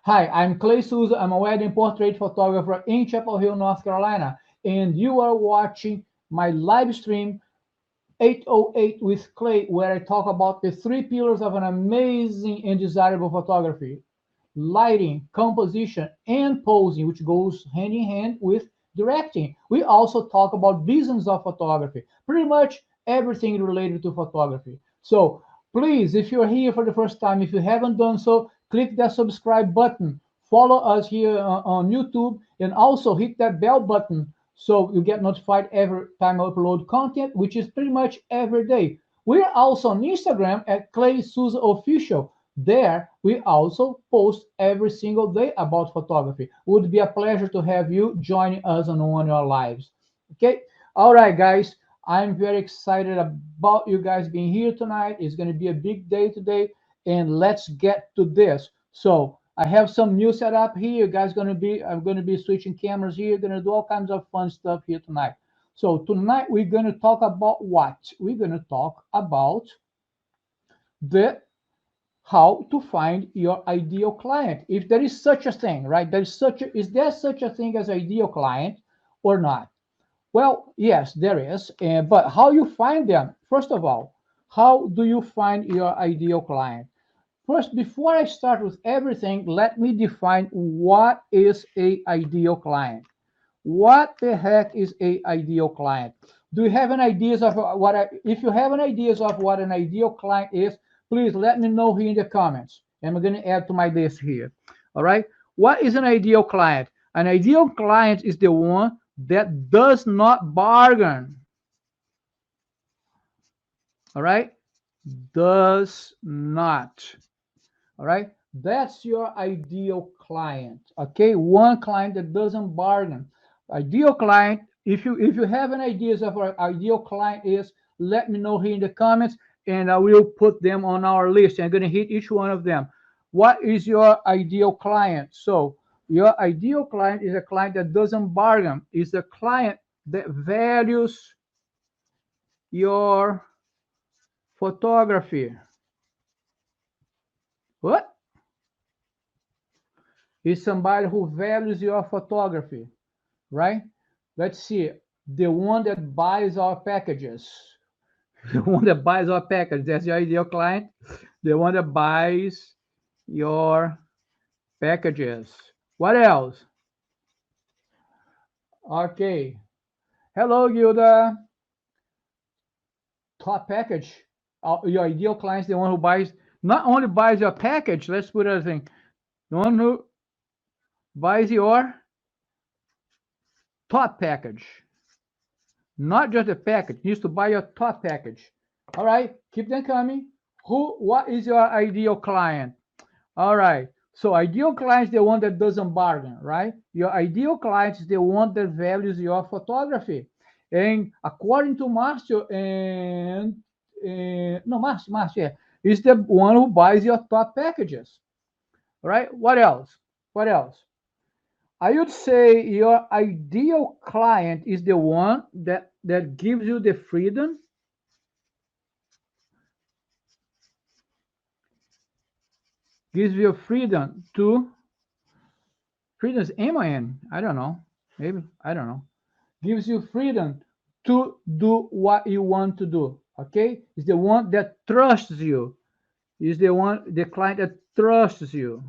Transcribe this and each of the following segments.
Hi, I'm Clay Souza. I'm a wedding portrait photographer in Chapel Hill, North Carolina, and you are watching my live stream 808 with Clay, where I talk about the three pillars of an amazing and desirable photography: lighting, composition, and posing, which goes hand in hand with directing. We also talk about business of photography, pretty much everything related to photography. So please, if you're here for the first time, if you haven't done so, click that subscribe button, follow us here on YouTube, and also hit that bell button so you get notified every time I upload content, which is pretty much every day. We're also on Instagram at claysouzaofficial. There, we also post every single day about photography. It would be a pleasure to have you joining us on one of your lives. Okay? All right, guys. I'm very excited about you guys being here tonight. It's going to be a big day today, and let's get to this. So, I have some new setup here. You guys I'm going to be switching cameras here. Going to do all kinds of fun stuff here tonight. So, tonight we're going to talk about what? We're going to talk about the how to find your ideal client, if there is such a thing, right? Is there such a thing as ideal client or not? Well, yes, there is, but how you find them? First of all, how do you find your ideal client? First, before I start with everything, let me define what is a ideal client. What the heck is a ideal client? Do you have an ideas of if you have an ideas of what an ideal client is, please let me know here in the comments. I'm going to add to my list here. All right. What is an ideal client? An ideal client is the one that does not bargain. All right. Does not. All right. That's your ideal client. Okay. One client that doesn't bargain. Ideal client. If you have an ideas of what ideal client is, let me know here in the comments, and I will put them on our list. I'm going to hit each one of them. What is your ideal client? So your ideal client is a client that doesn't bargain. Is a client that values your photography. What? Is somebody who values your photography, right? Let's see. The one that buys our packages. The one that buys our package. That's your ideal client. The one that buys your packages. What else? Okay. Hello, Gilda. Top package. Your ideal client is the one who buys, not only buys your package, let's put it as a thing, the one who buys your top package. Not just the package, needs to buy your top package. All right, keep them coming. What is your ideal client? All right. So ideal client is the one that doesn't bargain, right? Your ideal client is the one that values your photography. And according to Marcio and no, Marcio, yeah, is the one who buys your top packages. All right. What else? What else? I would say your ideal client is the one that gives you the freedom, gives you freedom to freedom is M-I-N. I don't know. Maybe I don't know. Gives you freedom to do what you want to do. Okay, is the one that trusts you. Is the client that trusts you.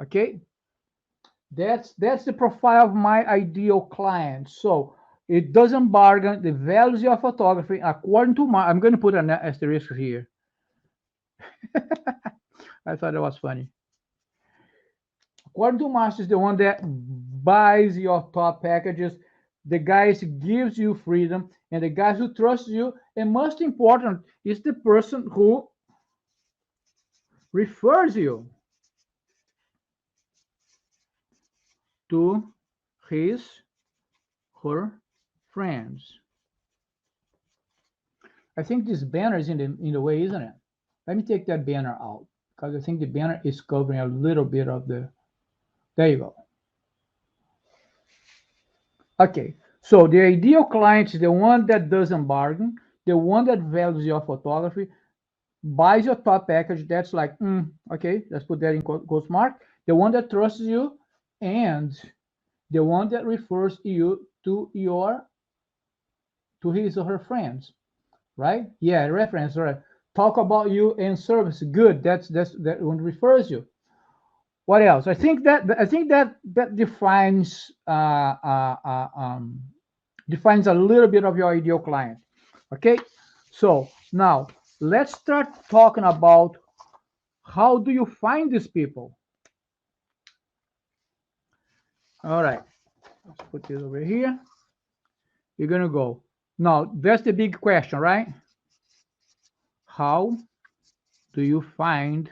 Okay, that's the profile of my ideal client. So it doesn't bargain. The values of photography according to my. I'm going to put an asterisk here. I thought it was funny. According to Master is the one that buys your top packages. The guys gives you freedom, and the guys who trust you, and most important is the person who refers you to his her friends. I think this banner is in the way, isn't it? Let me take that banner out because I think the banner is covering a little bit of the. There you go. Okay, so the ideal client is the one that doesn't bargain, the one that values your photography, buys your top package. That's like, okay, let's put that in quote mark. The one that trusts you, and the one that refers you to his or her friends, right? Yeah, reference, right? Talk about you and service. Good. That one refers you. What else? I think that defines a little bit of your ideal client. Okay, so now let's start talking about how do you find these people. All right, let's put this over here. You're gonna go now. That's the big question, right? How do you find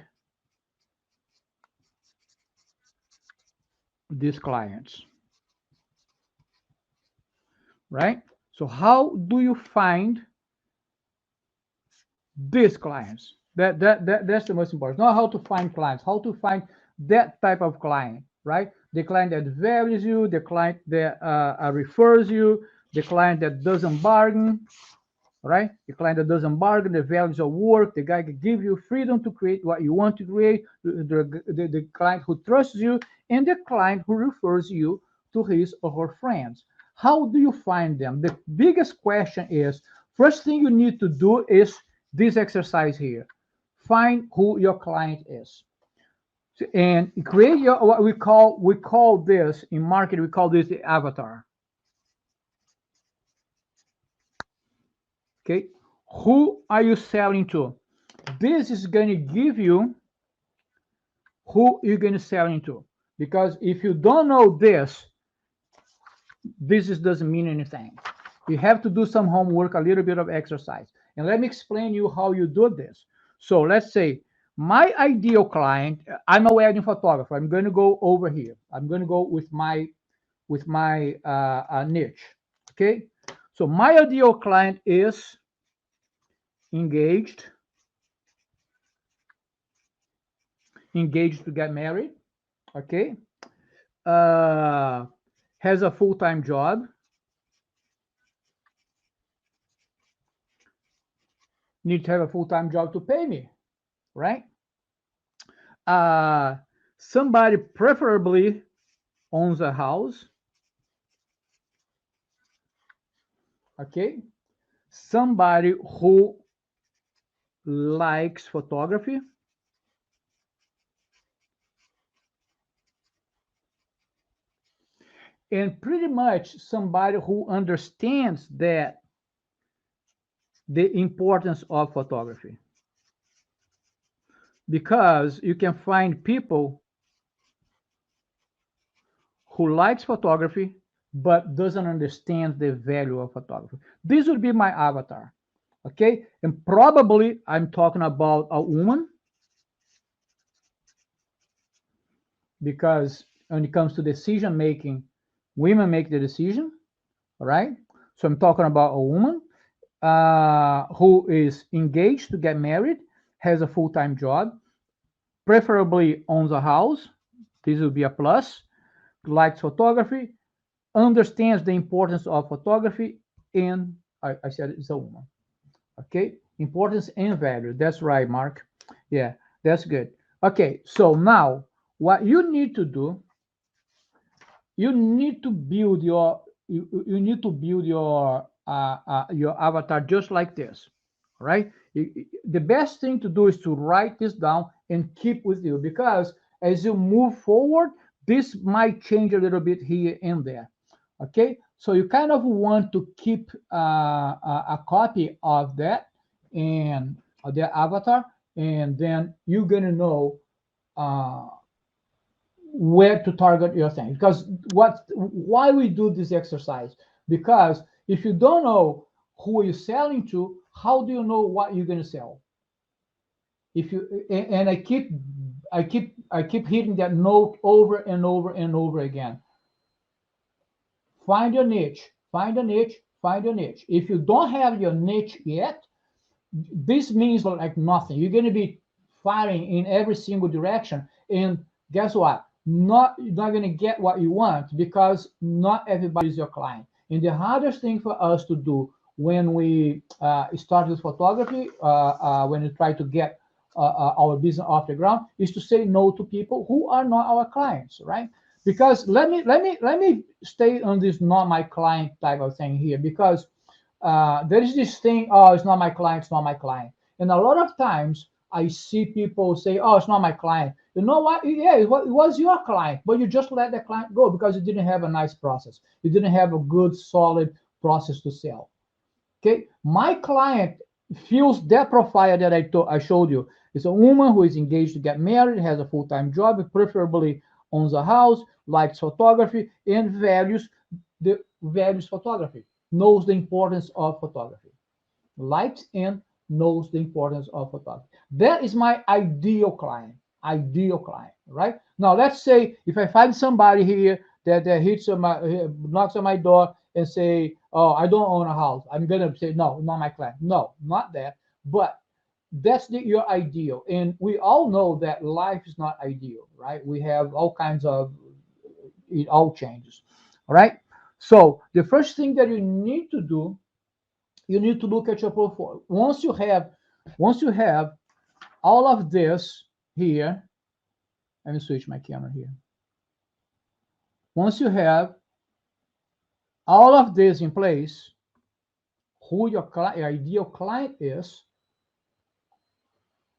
these clients, right? So how do you find these clients? That's the most important. Not how to find clients, how to find that type of client, right? The client that values you, the client that refers you, the client that doesn't bargain, right? The client that doesn't bargain, the values your work, the guy that gives you freedom to create what you want to create, the client who trusts you, and the client who refers you to his or her friends. How do you find them? The biggest question is, first thing you need to do is this exercise here. Find who your client is. And create your what we call this in marketing, we call this the avatar. Okay, who are you selling to? This is going to give you who you're going to sell into, because if you don't know this doesn't mean anything. You have to do some homework, a little bit of exercise, and let me explain you how you do this. So let's say my ideal client, I'm a wedding photographer. I'm going to go over here. I'm going to go with my niche. Okay, so my ideal client is engaged to get married. Okay, uh, has a full-time job, need to have a full-time job to pay me, right? Uh, somebody preferably owns a house, okay? Somebody who likes photography, and pretty much somebody who understands that the importance of photography, because you can find people who likes photography but doesn't understand the value of photography. This would be my avatar. Okay, and probably I'm talking about a woman, because when it comes to decision making, women make the decision. All right, so I'm talking about a woman who is engaged to get married, has a full-time job, preferably owns a house. This would be a plus. Likes photography, understands the importance of photography, and I said it's a woman. Okay, importance and value. That's right, Mark. Yeah, that's good. Okay, so now what you need to do, you need to build your avatar just like this, right? The best thing to do is to write this down and keep with you, because as you move forward, this might change a little bit here and there. Okay, so you kind of want to keep a copy of that and their avatar, and then you're gonna know uh, where to target your thing. Because why we do this exercise? Because if you don't know who you're selling to, how do you know what you're gonna sell? If you and I keep hitting that note over and over and over again. Find your niche, find a niche, find your niche. If you don't have your niche yet, this means like nothing. You're going to be firing in every single direction, and guess what? You're not going to get what you want, because not everybody is your client. And the hardest thing for us to do when we start with photography, when we try to get our business off the ground, is to say no to people who are not our clients, right? Because let me stay on this not my client type of thing here, because there is this thing, oh, it's not my client, it's not my client. And a lot of times I see people say, oh, it's not my client. You know what? Yeah, it was your client, but you just let the client go because you didn't have a nice process. You didn't have a good, solid process to sell. Okay, my client fills that profile that I showed you. It's a woman who is engaged to get married, has a full-time job, preferably owns a house, likes photography, and values photography, knows the importance of photography, likes and knows the importance of photography. That is my ideal client. Ideal client, right? Now let's say if I find somebody here that hits on my knocks on my door and say, "Oh, I don't own a house," I'm gonna say, "No, not my client." No, not that. But that's your ideal, and we all know that life is not ideal, right? We have all kinds of it all changes, all right? So the first thing that you need to do, you need to look at your portfolio. Once you have all of this here, let me switch my camera here. Once you have all of this in place, who your ideal client is,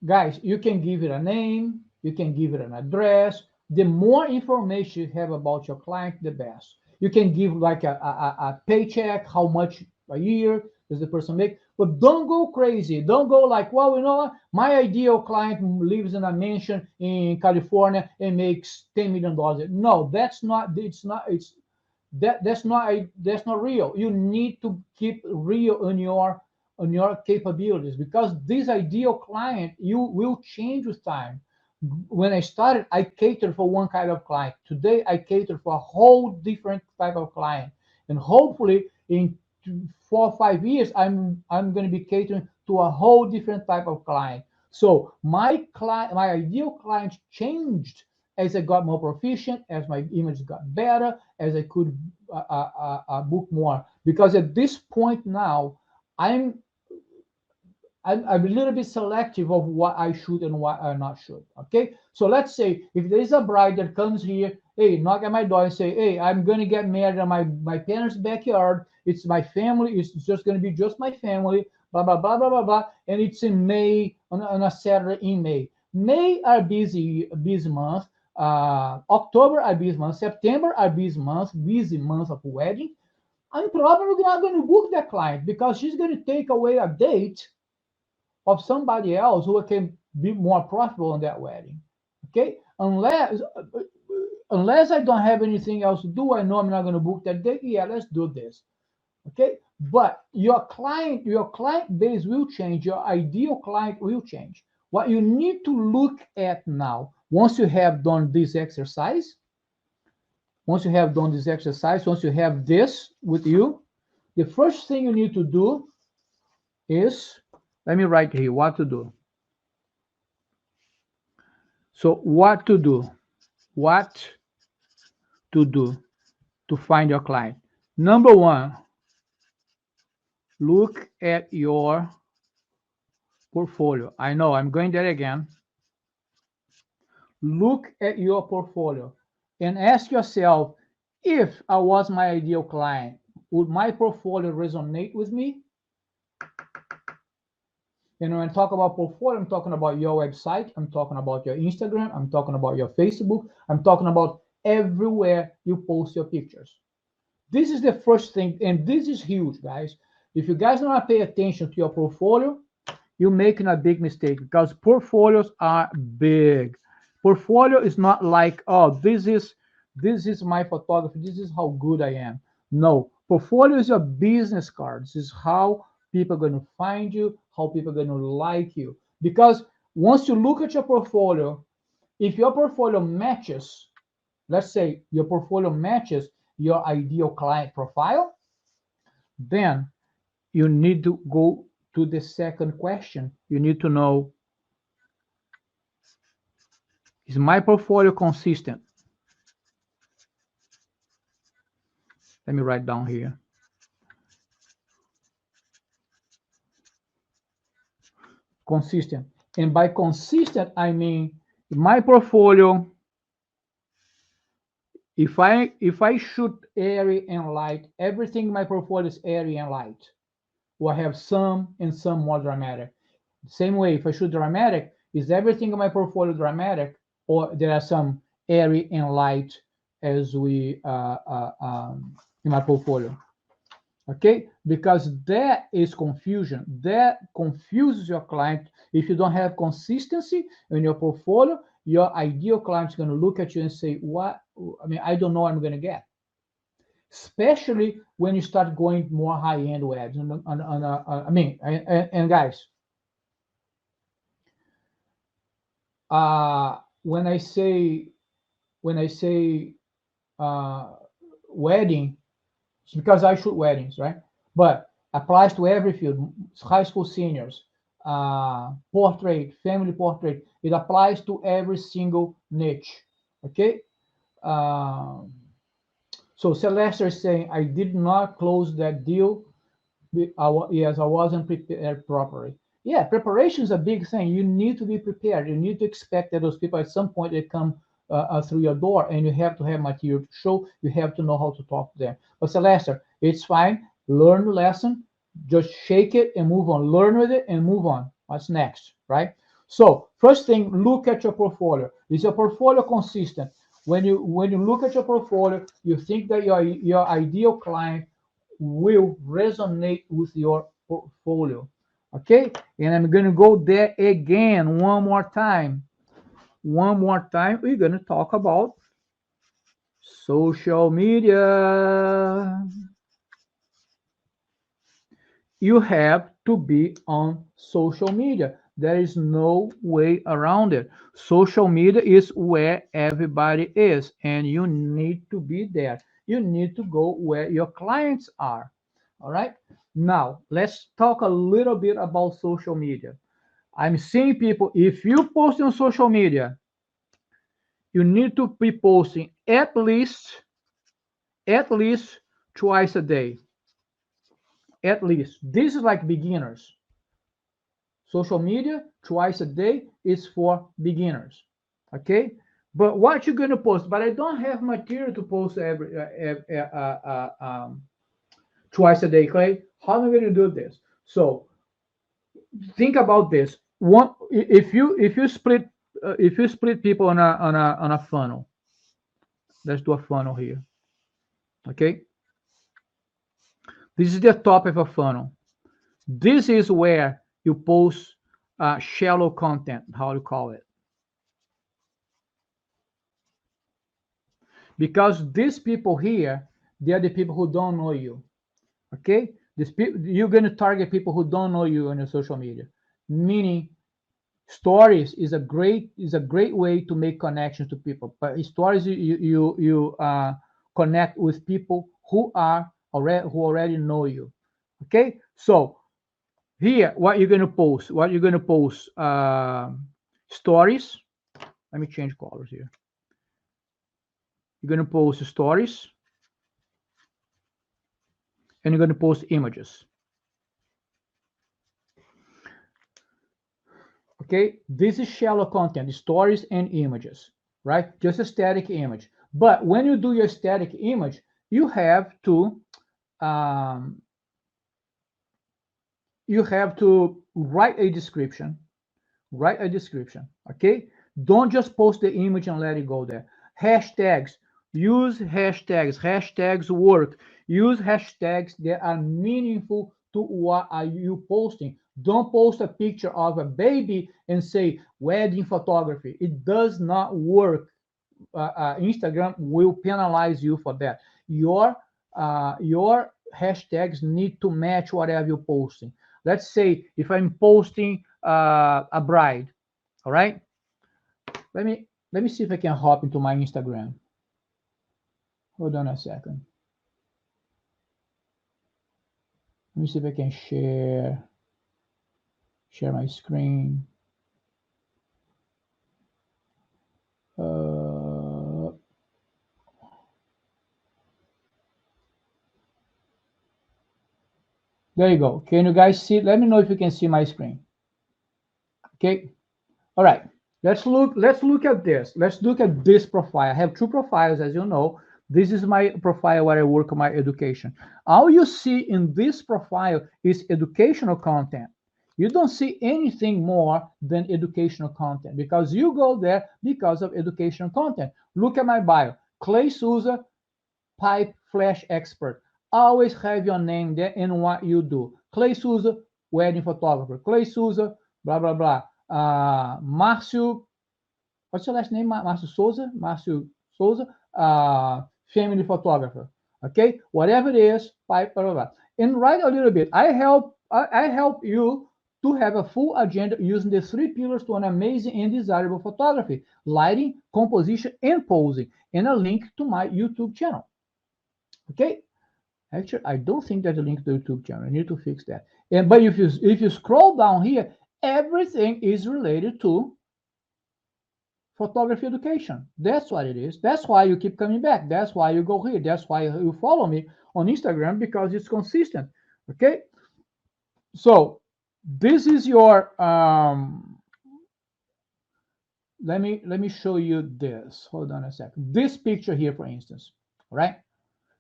guys, you can give it a name, you can give it an address. The more information you have about your client, the best. You can give like a paycheck, how much a year does the person make, but don't go crazy. Don't go like, well, you know what? My ideal client lives in a mansion in California and makes $10 million. No, that's not. That's not real. You need to keep real on your capabilities, because this ideal client you will change with time. When I started, I catered for one kind of client. Today, I cater for a whole different type of client, and hopefully, in 4 or 5 years, I'm going to be catering to a whole different type of client. So my ideal client changed as I got more proficient, as my image got better, as I could book more. Because at this point now, I'm I'm a little bit selective of what I should and what I not should. Okay, so let's say if there is a bride that comes here, hey, knock at my door and say, hey, I'm gonna get married in my parents' backyard. It's my family. It's just gonna be just my family. Blah blah blah blah blah blah. And it's in May on a Saturday in May. May are busy month. October are busy month. September are busy month of wedding. I'm probably not going to book that client because she's going to take away a date of somebody else who can be more profitable on that wedding. Okay, unless I don't have anything else to do, I know I'm not going to book that date. Yeah, let's do this. Okay, but your client base will change. Your ideal client will change. What you need to look at now, once you have done this exercise, once you have this with you, the first thing you need to do is, let me write here what to do. So what to do? What to do to find your client? Number one, look at your portfolio. I know I'm going there again. Look at your portfolio and ask yourself, if I was my ideal client, would my portfolio resonate with me? And when I talk about portfolio, I'm talking about your website, I'm talking about your Instagram, I'm talking about your Facebook, I'm talking about everywhere you post your pictures. This is the first thing, and this is huge, guys. If you guys don't pay attention to your portfolio, you're making a big mistake, because portfolios are big. Portfolio is not like, oh, this is my photography, this is how good I am. No, portfolio is your business card. This is how people are going to find you, how people are going to like you. Because once you look at your portfolio, if your portfolio matches, let's say your portfolio matches your ideal client profile, then you need to go to the second question. You need to know, is my portfolio consistent? Let me write down here. consistent. And by consistent, I mean my portfolio, if I shoot airy and light, everything in my portfolio is airy and light. Or I have some and some more dramatic. Same way, if I shoot dramatic, is everything in my portfolio dramatic, or there are some airy and light as we in my portfolio? Okay, because that is confusion. That confuses your client. If you don't have consistency in your portfolio, your ideal client is going to look at you and say, "What? I mean, I don't know what I'm going to get." Especially when you start going more high-end webs. And guys, when I say wedding, it's because I shoot weddings, right? But applies to every field, high school seniors, portrait, family portrait. It applies to every single niche. Okay. So Celeste is saying, I did not close that deal. Yes, I wasn't prepared properly. Yeah, preparation is a big thing. You need to be prepared. You need to expect that those people at some point they come through your door, and you have to have material to show. You have to know how to talk to them. But Celeste, it's fine. Learn the lesson. Just shake it and move on. Learn with it and move on. What's next, right? So first thing, look at your portfolio. Is your portfolio consistent? When you look at your portfolio, you think that your ideal client will resonate with your portfolio. Okay, and I'm going to go there again one more time. We're going to talk about social media. You have to be on social media. There is no way around it. Social media is where everybody is, and you need to be there. You need to go where your clients are. All right. Now, let's talk a little bit about social media. I'm seeing people, if you post on social media, you need to be posting at least twice a day. At least. This is like beginners. Social media twice a day is for beginners. Okay, but what you're going to post? But I don't have material to post twice a day, Clay. How am I going to do this? So think about this. One, if you split people on a funnel. Let's do a funnel here. Okay, this is the top of a funnel. This is where you post shallow content, how you call it. Because these people here, they are the people who don't know you. Okay, you're going to target people who don't know you on your social media. Meaning, stories is a great way to make connections to people. But stories you connect with people who already know you. Okay, so here, what you're going to post? Stories. Let me change colors here. You're going to post stories, and you're going to post images. Okay, this is shallow content, stories and images, right? Just a static image. But when you do your static image, you have to write a description. Okay? Don't just post the image and let it go there. Hashtags. Use hashtags. Hashtags work. Use hashtags that are meaningful to what are you posting. Don't post a picture of a baby and say wedding photography. It does not work. Instagram will penalize you for that. Your hashtags need to match whatever you're posting. Let's say if I'm posting a bride, all right. Let me see if I can hop into my Instagram. Hold on a second. Let me see if I can share my screen. There you go. Can you guys see? Let me know if you can see my screen. Okay. All right. Let's look at this. Let's look at this profile. I have two profiles, as you know. This is my profile where I work on my education. All you see in this profile is educational content. You don't see anything more than educational content because you go there because of educational content. Look at my bio. Clay Souza, pipe flash expert. Always have your name there and what you do. Clay Souza, wedding photographer. Clay Souza, blah, blah, blah. Márcio, what's your last name? Márcio Souza? Márcio Souza, family photographer. Okay, whatever it is, pipe, blah, blah, blah. And write a little bit. I help you to have a full agenda using the three pillars to an amazing and desirable photography: lighting, composition, and posing, and a link to my YouTube channel. Okay, actually, I don't think there's a link to the YouTube channel. I need to fix that. But if you scroll down here, everything is related to photography education. That's what it is. That's why you keep coming back. That's why you go here. That's why you follow me on Instagram, because it's consistent. Okay. So this is your let me show you this. Hold on a second. This picture here, for instance, right?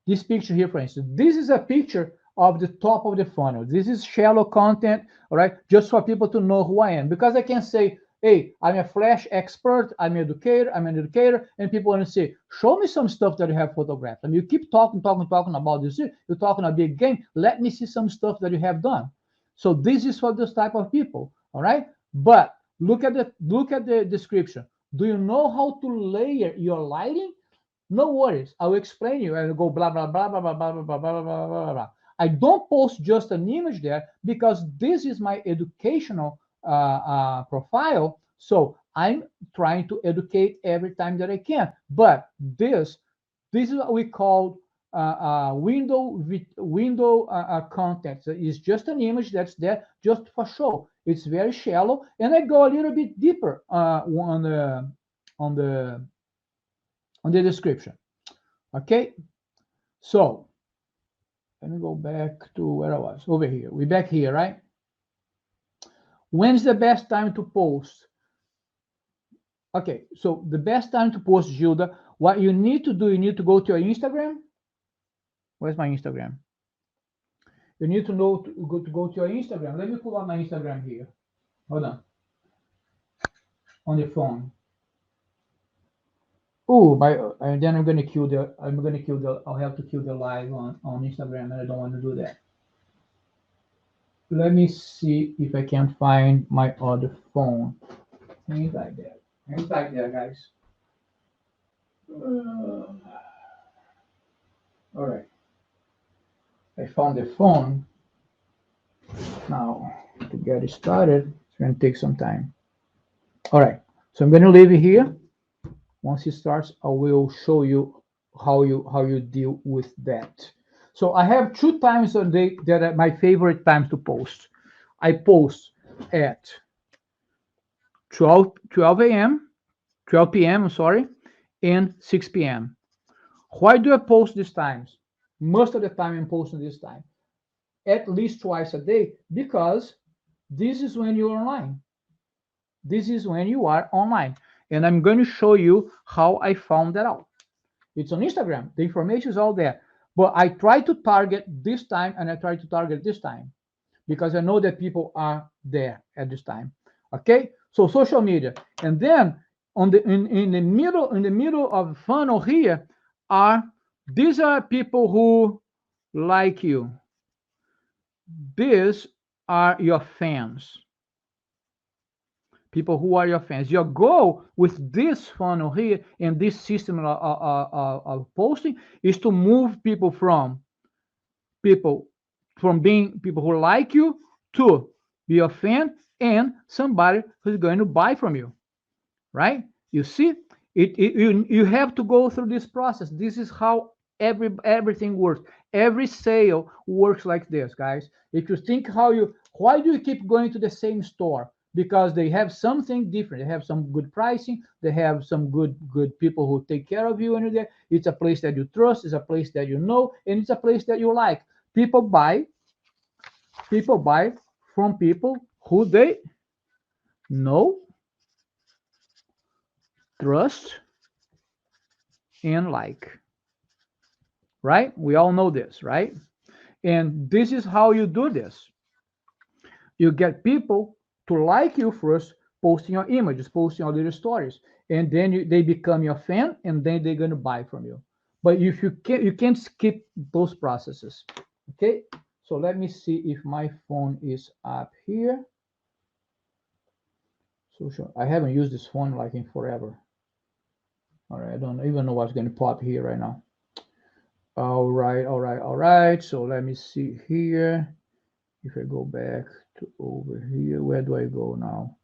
This picture here, for instance, this is a picture of the top of the funnel. This is shallow content, all right? Just for people to know who I am, because I can say, hey, I'm a flash expert, I'm an educator, and people want to say, show me some stuff that you have photographed. And you keep talking about this. You're talking a big game. Let me see some stuff that you have done. So this is for this type of people, all right? But look at the description. Do you know how to layer your lighting? No worries. I will explain you. I will go blah, blah, blah, blah, blah, blah, blah, blah, blah, blah, blah, blah. I don't post just an image there because this is my educational profile. So I'm trying to educate every time that I can. But this is what we call window content. So it's just an image that's there just for show. It's very shallow, and I go a little bit deeper on the description. Okay, so let me go back to where I was. Over here. We're back here, right? When's the best time to post? Okay, so the best time to post, Gilda, what you need to do, you need to go to your Instagram. Where's my Instagram? You need to know to go to your Instagram. Let me pull up my Instagram here. Hold on the phone. Oh, and then I'm gonna kill the. I'll have to kill the live on Instagram, and I don't want to do that. Let me see if I can find my other phone. Hang like that. Hang like that, guys. All right. I found the phone. Now to get it started, it's gonna take some time. All right. So I'm gonna leave it here. Once it starts, I will show you how you deal with that. So I have 2 times a day that are my favorite times to post. I post at 12 a.m., 12 p.m., sorry, and 6 p.m. Why do I post these times? Most of the time I'm posting this time, at least twice a day, because this is when you're online. This is when you are online. And I'm going to show you how I found that out. It's on Instagram. The information is all there. But I try to target this time, and I try to target this time because I know that people are there at this time. Okay? So social media. And then in the middle of the funnel here these are people who like you. These are your fans. People who are your fans. Your goal with this funnel here and this system of posting is to move people from being people who like you to be a fan and somebody who's going to buy from you, right? You see, you have to go through this process. This is how everything works. Every sale works like this, guys. If you think why do you keep going to the same store? Because they have something different. They have some good pricing. They have some good people who take care of you when you're there. It's a place that you trust. It's a place that you know, and it's a place that you like. People buy from people who they know, trust, and like, right? We all know this, right? And this is how you do this. You get people to like you first, posting your images, posting your little stories, and then they become your fan, and then they're going to buy from you. But if you can't skip those processes. Okay, so let me see if my phone is up here. So sure, I haven't used this phone like in forever. All right, I don't even know what's going to pop here right now. All right, all right, all right. So let me see here. If I go back to over here, where do I go now?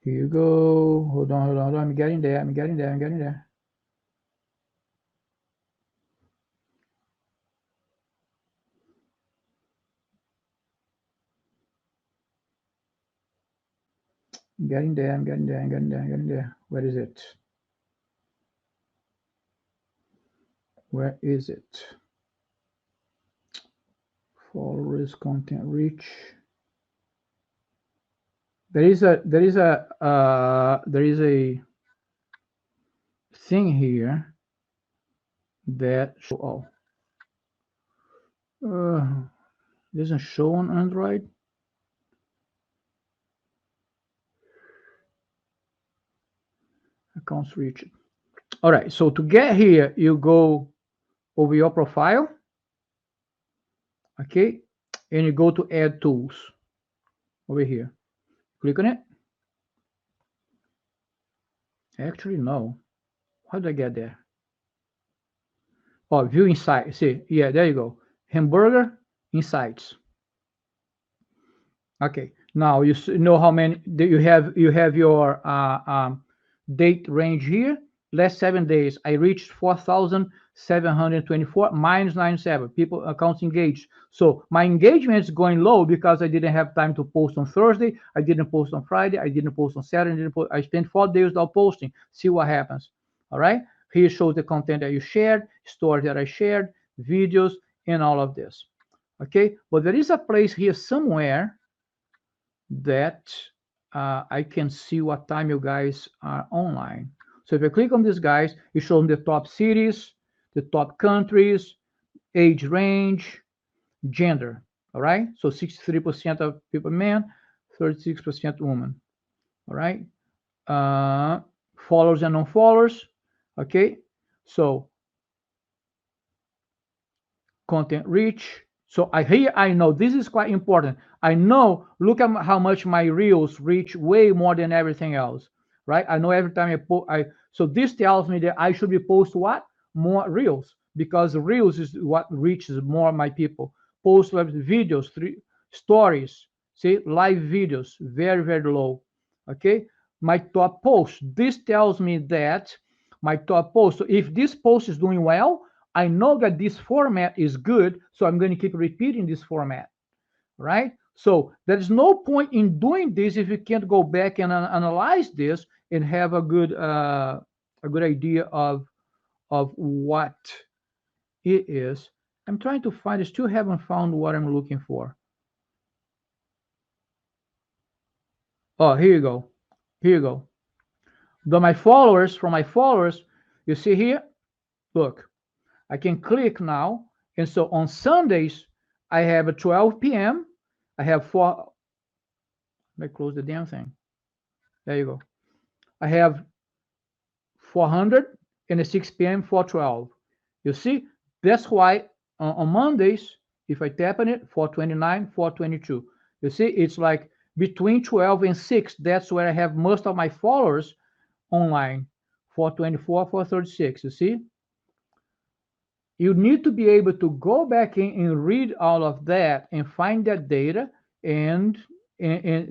Here you go. Hold on, hold on, hold on. I'm getting there. I'm getting there. I'm getting there. I'm getting there. I'm getting there. I'm getting there. I'm getting there. Where is it? Where is it? Followers, content reach. There is a thing here that doesn't show on Android. Accounts reached. All right. So to get here, you go over your profile. Okay, and you go to add tools over here. Click on it. Actually, no. How did I get there? Oh, view insights. See, yeah, there you go. Hamburger insights. Okay, now you know how many you have. You have your date range here. Last 7 days, I reached 4,724 minus 97 people accounts engaged. So my engagement is going low because I didn't have time to post on Thursday. I didn't post on Friday. I didn't post on Saturday. I spent 4 days without posting. See what happens. All right. Here shows the content that you shared, stories that I shared, videos, and all of this. Okay. But there is a place here somewhere that I can see what time you guys are online. So if I click on these guys, it shows the top cities, the top countries, age range, gender. All right. So 63% of people men, 36% women. All right. Followers and non-followers. Okay. So content reach. So I know this is quite important. I know, look at how much my reels reach, way more than everything else, right? I know every time so this tells me that I should be post what? More reels, because reels is what reaches more my people. Post web videos, stories, see, live videos, very, very low. Okay. My top post, this tells me that my top post. So if this post is doing well, I know that this format is good, so I'm going to keep repeating this format, right? So there's no point in doing this if you can't go back and analyze this and have a good idea of what it is. I'm trying to find. I still haven't found what I'm looking for. Oh, here you go. Here you go. From my followers, you see here. Look, I can click now, and so on Sundays I have a 12 p.m. I have four. Let me close the damn thing. There you go. I have 400 and a 6 p.m. 412. You see, that's why on Mondays, if I tap on it, 429, 422. You see, it's like between 12 and 6. That's where I have most of my followers online. 424, 436. You see, you need to be able to go back in and read all of that and find that data, and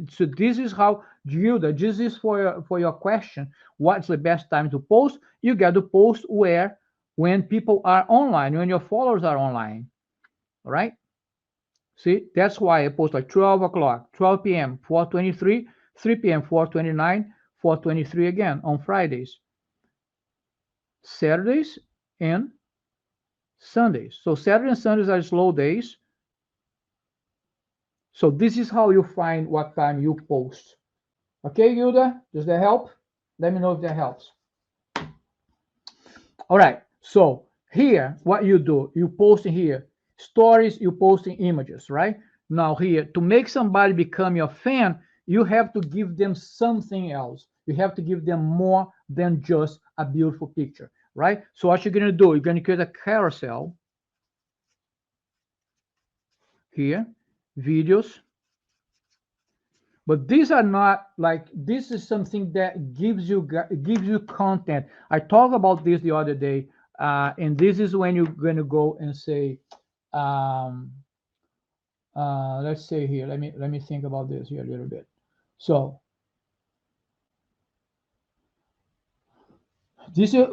so this is how Gilda, this is for your question, what's the best time to post? You got to post when people are online, when your followers are online. All right, see, that's why I post like 12 o'clock, 12 p.m, 423, 3 p.m, 429, 423 again on Fridays, Saturdays, and Sundays. So Saturday and Sundays are slow days. So this is how you find what time you post. Okay, Gilda, does that help? Let me know if that helps. All right, so here, what you do, you post in here, stories, you posting images, right? Now here, to make somebody become your fan, you have to give them something else. You have to give them more than just a beautiful picture, right? So what you're gonna do, you're gonna create a carousel here, videos, but these are not like, this is something that gives you content. I talked about this the other day, and this is when you're going to go and say, um, let's say here, let me think about this here a little bit. So this is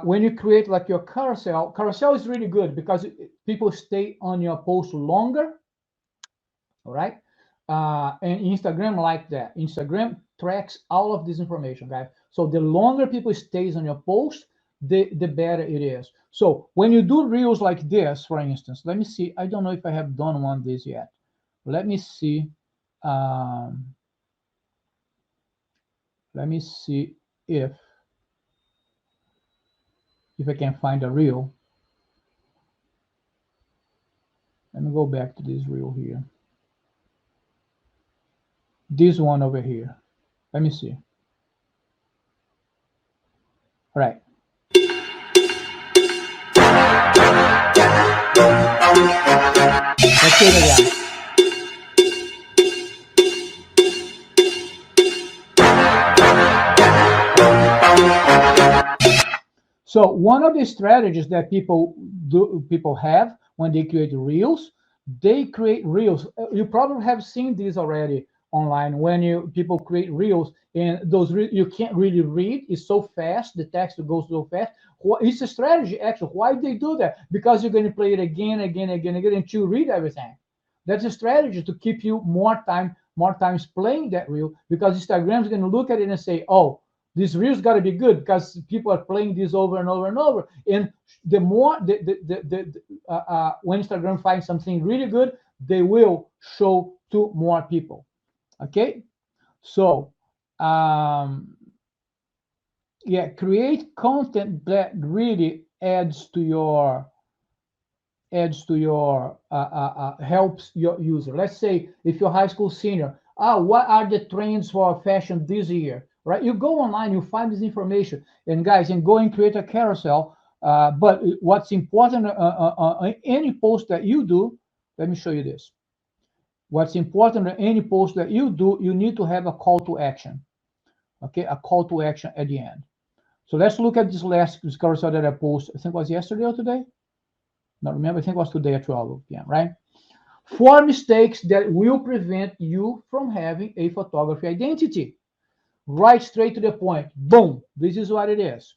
when you create like your carousel is really good because people stay on your post longer. All right. And Instagram like that. Instagram tracks all of this information, guys. So the longer people stays on your post, the better it is. So when you do reels like this, for instance, let me see. I don't know if I have done one of these yet. Let me see. Um, let me see if I can find a reel. Let me go back to this reel here. This one over here. Let me see. All right. Let's do it again. So one of the strategies that people have when they create reels, they create reels. You probably have seen this already online when people create reels and you can't really read. It's so fast, the text goes so fast. It's a strategy actually. Why they do that? Because you're going to play it again, again, again, again until you read everything. That's a strategy to keep you more times playing that reel because Instagram is going to look at it and say, oh, this reel's got to be good because people are playing this over and over and over. And the more when Instagram finds something really good, they will show to more people. Okay, so yeah, create content that really helps your user. Let's say if you're a high school senior, what are the trends for fashion this year? Right? You go online, you find this information, and guys, and go and create a carousel. But what's important any post that you do, let me show you this. What's important in any post that you do, you need to have a call to action. Okay, a call to action at the end. So let's look at this carousel that I posted. I think it was yesterday or today. Not remember. I think it was today at 12 p.m. Right? 4 mistakes that will prevent you from having a photography identity. Right straight to the point. Boom. This is what it is.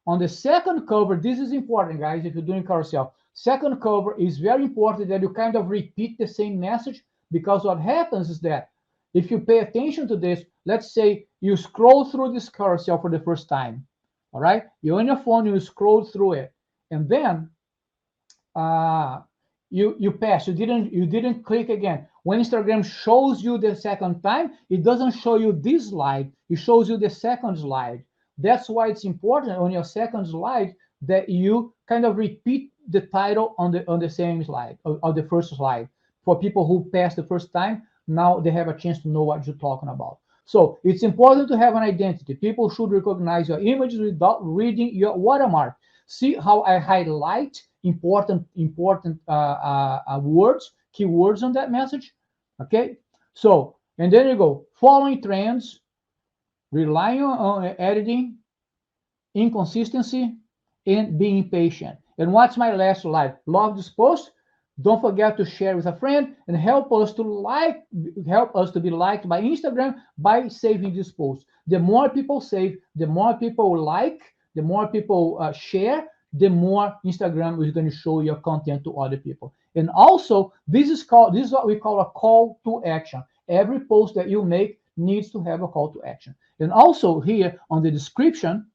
On the second cover, this is important, guys, if you're doing carousel. Second cover is very important that you kind of repeat the same message because what happens is that if you pay attention to this, let's say you scroll through this carousel for the first time. All right. You're on your phone, you scroll through it. And then you pass. You didn't click again. When Instagram shows you the second time, it doesn't show you this slide. It shows you the second slide. That's why it's important on your second slide that you kind of repeat the title on the same slide or the first slide. For people who passed the first time, now they have a chance to know what you're talking about. So it's important to have an identity. People should recognize your images without reading your watermark. See how I highlight important words, keywords on that message. Okay, so and then you go following trends, relying on editing, inconsistency, and being patient. And what's my last slide? Love this post. Don't forget to share with a friend and help us to be liked by Instagram by saving this post. The more people save, the more people like, the more people share, the more Instagram is going to show your content to other people. And also, this is what we call a call to action. Every post that you make needs to have a call to action. And also here on the description,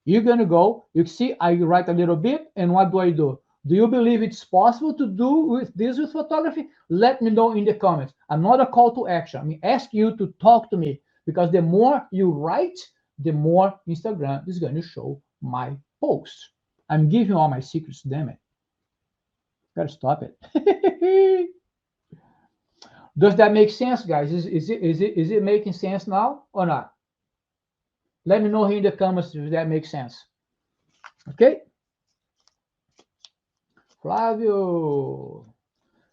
you're going to go, you see, I write a little bit, and what do? Do you believe it's possible to do with this with photography? Let me know in the comments. Another call to action. I mean, ask you to talk to me, because the more you write, the more Instagram is going to show my posts. I'm giving all my secrets, damn it. Gotta stop it. Does that make sense, guys? Is it making sense now or not? Let me know here in the comments if that makes sense. Okay? Flavio.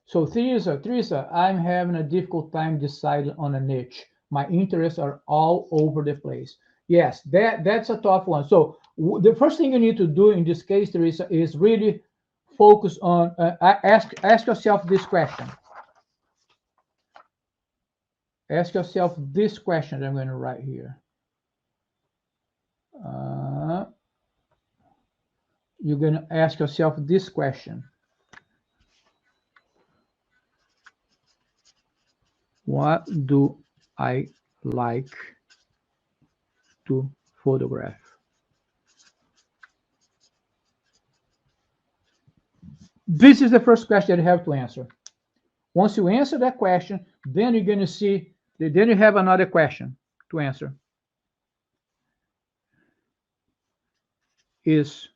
So Teresa, I'm having a difficult time deciding on a niche. My interests are all over the place. Yes, that's a tough one. So the first thing you need to do in this case, Teresa, is really focus on ask yourself this question. Ask yourself this question that I'm going to write here. You're going to ask yourself this question. What do I like to photograph? This is the first question you have to answer. Once you answer that question, then you're going to see, then you have another question to answer. Is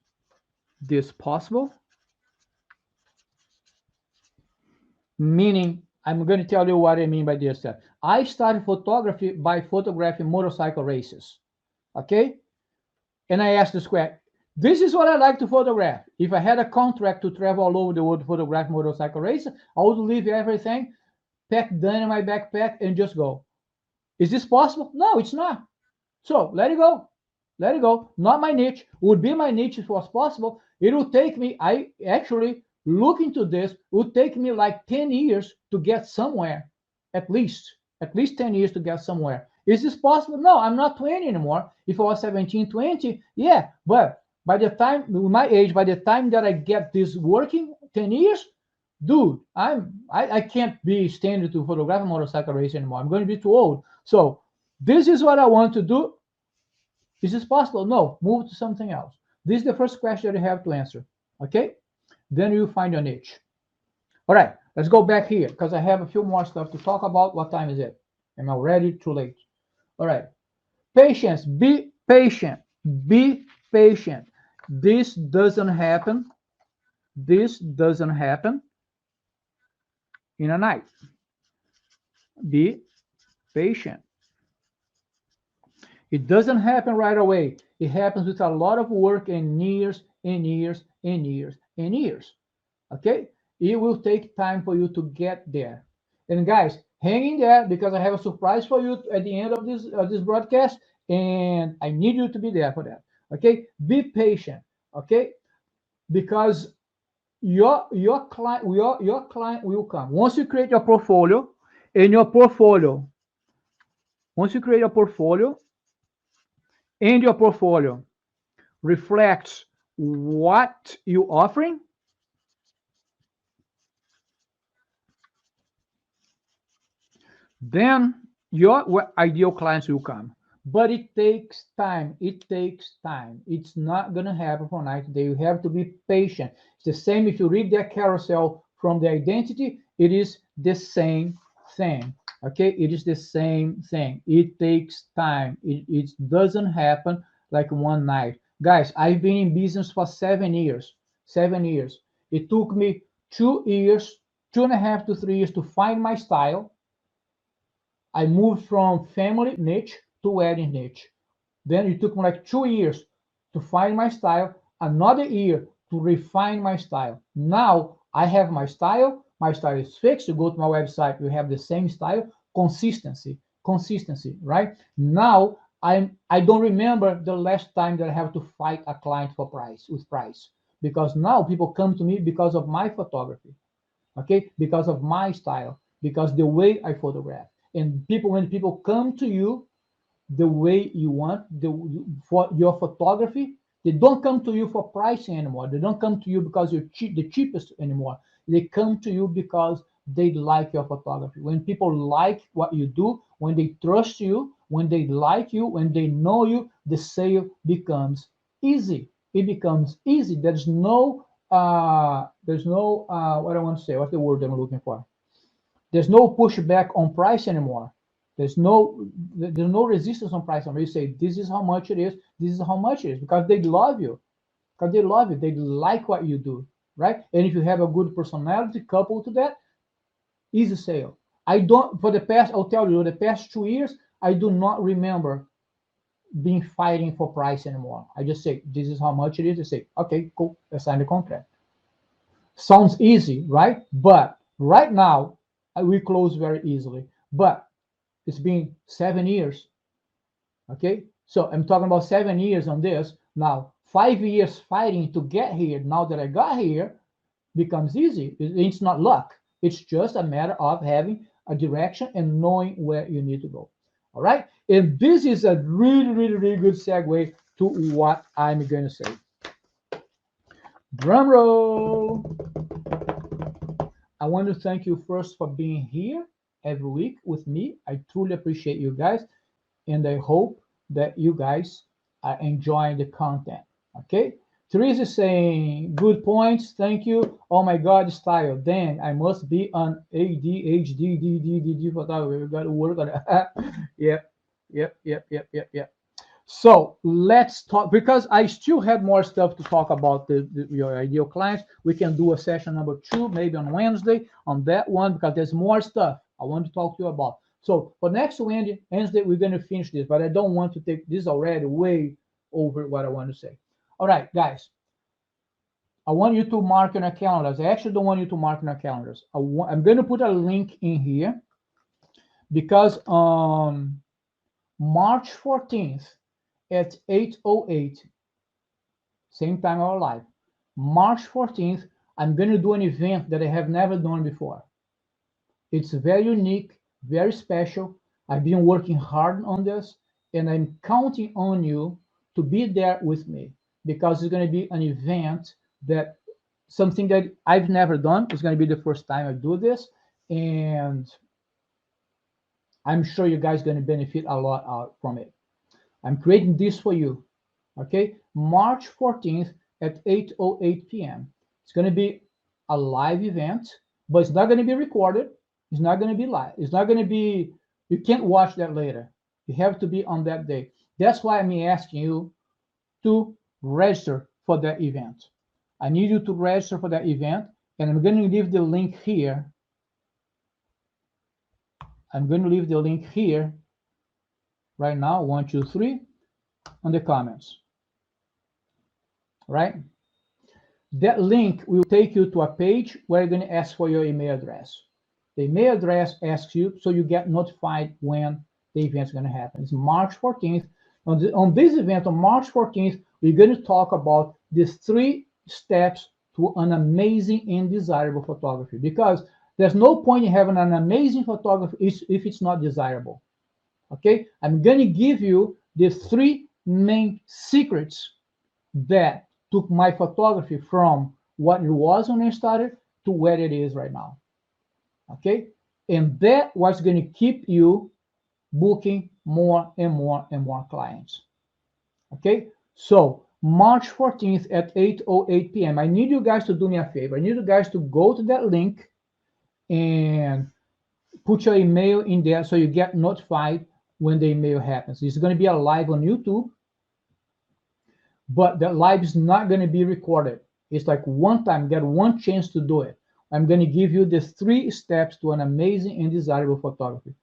this possible? Meaning, I'm going to tell you what I mean by this. I started photography by photographing motorcycle races. Okay? And I asked this question. This is what I like to photograph. If I had a contract to travel all over the world to photograph motorcycle races, I would leave everything, pack done in my backpack, and just go. Is this possible? No, it's not. So let it go. Let it go. Not my niche. Would be my niche if it was possible. It would take me, I actually look into this, it would take me like 10 years to get somewhere. At least 10 years to get somewhere. Is this possible? No, I'm not 20 anymore. If I was 17, 20, yeah. But by the time, my age, by the time that I get this working, 10 years, dude, I can't be standing to photograph a motorcycle race anymore. I'm going to be too old. So this is what I want to do. Is this possible? No, move to something else. This is the first question you have to answer. Okay? Then you find your niche. All right, let's go back here because I have a few more stuff to talk about. What time is it? Am I already too late? All right. Patience. Be patient. Be patient. This doesn't happen. This doesn't happen in a night. Be patient. It doesn't happen right away. It happens with a lot of work and years and years and years and years. Okay? It will take time for you to get there. And guys, hang in there because I have a surprise for you at the end of this broadcast, and I need you to be there for that. Okay? Be patient. Okay? Because your client will come. Once you create your portfolio, and your portfolio, once you create a portfolio, and your portfolio reflects what you're offering, then your ideal clients will come. But it takes time. It takes time. It's not going to happen from night to day. You have to be patient. It's the same if you read that carousel from the identity, it is the same thing. Okay, it is the same thing. It takes time. It doesn't happen like one night. Guys, I've been in business for 7 years. 7 years. It took me 2 years, 2.5 to 3 years to find my style. I moved from family niche to wedding niche. Then it took me like 2 years to find my style, another year to refine my style. Now I have my style. My style is fixed. You go to my website, you have the same style. Consistency, right? Now I don't remember the last time that I have to fight a client for price, because now people come to me because of my photography, okay? Because of my style, because the way I photograph. And when people come to you the way you want, for your photography, they don't come to you for pricing anymore. They don't come to you because you're the cheapest anymore. They come to you because they like your photography. When people like what you do, when they trust you, when they like you, when they know you, the sale becomes easy. It becomes easy. There's no there's no what I want to say. What's the word I'm looking for? There's no pushback on price anymore. There's no resistance on price anymore. You say this is how much it is. This is how much it is because they love you. Because they love you. They like what you do, right? And if you have a good personality coupled to that, easy sale. I don't for the past. I'll tell you the past 2 years. I do not remember being fighting for price anymore. I just say this is how much it is. I say okay, cool. Let's sign the contract. Sounds easy, right? But right now, we close very easily. But it's been 7 years, okay? So I'm talking about 7 years on this. Now, 5 years fighting to get here. Now that I got here, becomes easy. It's not luck. It's just a matter of having a direction and knowing where you need to go. All right? And this is a really, really, really good segue to what I'm going to say. Drum roll. I want to thank you first for being here every week with me. I truly appreciate you guys, and I hope that you guys are enjoying the content. Okay? Teresa is saying, good points. Thank you. Oh my God, style. Dang, I must be on ADHD, DDD photography. We got to work on it. Yep. So let's talk because I still have more stuff to talk about your ideal clients. We can do a session number 2, maybe on Wednesday on that one because there's more stuff I want to talk to you about. So for next Wednesday, we're going to finish this, but I don't want to take this already way over what I want to say. All right, guys. I want you to mark on your calendars. I actually don't want you to mark on your calendars. I'm going to put a link in here because on March 14th, at 8:08, same time of our life. March 14th, I'm going to do an event that I have never done before. It's very unique, very special. I've been working hard on this, and I'm counting on you to be there with me because it's going to be an event that something that I've never done. It's going to be the first time I do this, and I'm sure you guys are going to benefit a lot out from it. I'm creating this for you, okay? March 14th at 8:08 p.m. It's going to be a live event, but it's not going to be recorded. It's not going to be live. It's not going to be, you can't watch that later. You have to be on that day. That's why I'm asking you to register for that event. I need you to register for that event, and I'm going to leave the link here. I'm going to leave the link here right now, 1, 2, 3, on the comments, right? That link will take you to a page where you're going to ask for your email address. The email address asks you so you get notified when the event's going to happen. It's March 14th. On this event, on March 14th, we're going to talk about these 3 steps to an amazing and desirable photography because there's no point in having an amazing photography if it's not desirable. Okay, I'm going to give you the 3 main secrets that took my photography from what it was when I started to where it is right now. Okay, and that was going to keep you booking more and more and more clients. Okay, so March 14th at 8:08 p.m. I need you guys to do me a favor. I need you guys to go to that link and put your email in there so you get notified when the email happens. It's going to be a live on YouTube, but the live is not going to be recorded. It's like one time, get one chance to do it. I'm going to give you the 3 steps to an amazing and desirable photography.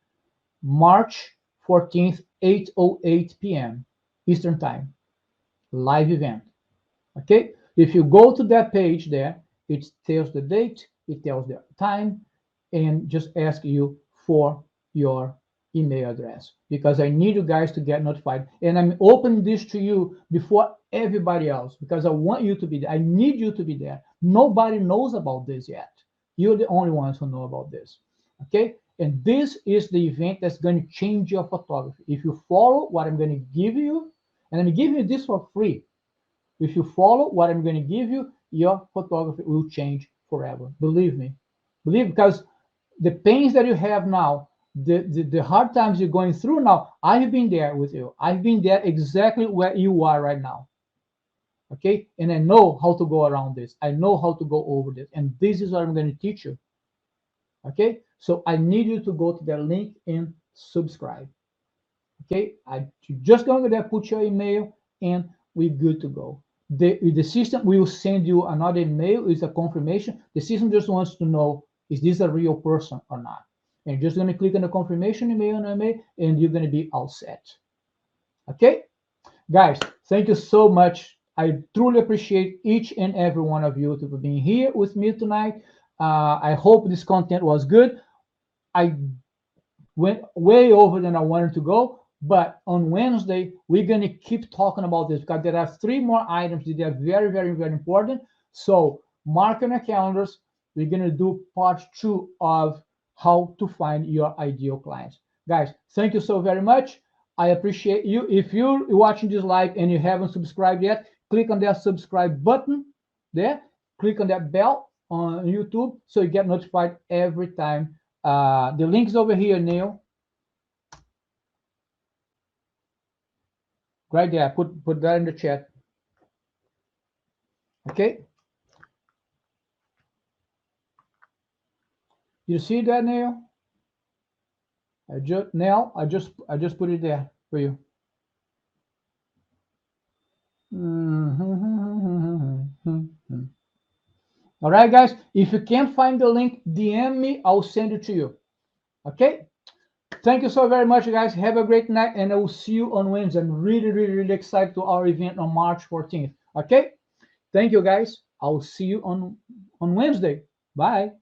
March 14th, 8:08 p.m. Eastern Time, live event. Okay, if you go to that page there, it tells the date, it tells the time, and just ask you for your email address because I need you guys to get notified. And I'm opening this to you before everybody else because I want you to be there. I need you to be there. Nobody knows about this yet. You're the only ones who know about this. Okay, and this is the event that's going to change your photography. If you follow what I'm going to give you, and I'm giving you this for free. If you follow what I'm going to give you, your photography will change forever. Believe me. Believe, because the pains that you have now, the hard times you're going through now, I've been there with you. I've been there exactly where you are right now. Okay, and I know how to go around this. I know how to go over this, and this is what I'm going to teach you. Okay, so I need you to go to the link and subscribe. Okay, you're just going to put your email and we're good to go. The system will send you another email with a confirmation. The system just wants to know, is this a real person or not? And you're just going to click on the confirmation email and you're going to be all set. Okay, guys, thank you so much. I truly appreciate each and every one of you for being here with me tonight. I hope this content was good. I went way over than I wanted to go, but on Wednesday, we're going to keep talking about this because there are 3 more items that are very, very, very important. So mark on your calendars. We're going to do part 2 of how to find your ideal clients. Guys, thank you so very much. I appreciate you. If you're watching this live and you haven't subscribed yet, click on that subscribe button there. Click on that bell on YouTube so you get notified every time. The link's over here, Neil. Right there. Put that in the chat. Okay. You see that, Neil? I just put it there for you. All right, guys. If you can't find the link, DM me. I'll send it to you. Okay. Thank you so very much, guys. Have a great night, and I will see you on Wednesday. I'm really, really, really excited to our event on March 14th. Okay. Thank you, guys. I'll see you on Wednesday. Bye.